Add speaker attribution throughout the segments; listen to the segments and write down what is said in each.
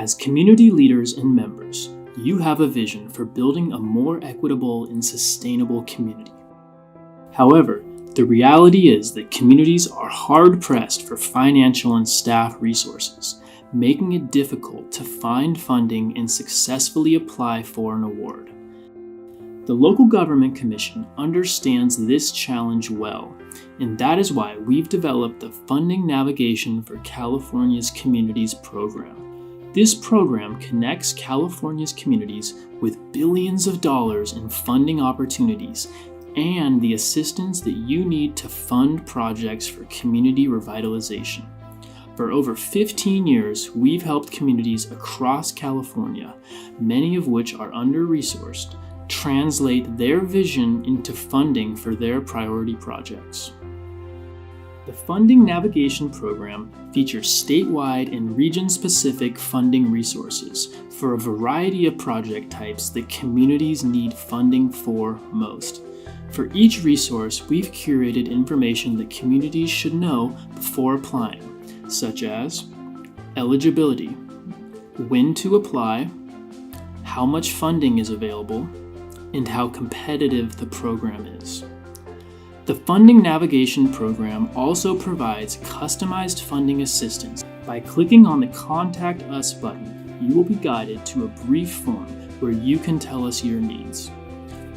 Speaker 1: As community leaders and members, you have a vision for building a more equitable and sustainable community. However, the reality is that communities are hard-pressed for financial and staff resources, making it difficult to find funding and successfully apply for an award. The Local Government Commission understands this challenge well, and that is why we've developed the Funding Navigation for California's Communities program. This program connects California's communities with billions of dollars in funding opportunities and the assistance that you need to fund projects for community revitalization. For over 15 years, we've helped communities across California, many of which are under-resourced, translate their vision into funding for their priority projects. The Funding Navigation Program features statewide and region-specific funding resources for a variety of project types that communities need funding for most. For each resource, we've curated information that communities should know before applying, such as eligibility, when to apply, how much funding is available, and how competitive the program is. The Funding Navigation Program also provides customized funding assistance. By clicking on the Contact Us button, you will be guided to a brief form where you can tell us your needs.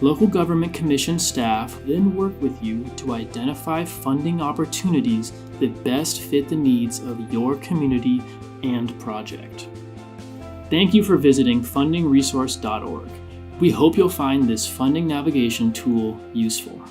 Speaker 1: Local Government Commission staff then work with you to identify funding opportunities that best fit the needs of your community and project. Thank you for visiting fundingresource.org. We hope you'll find this funding navigation tool useful.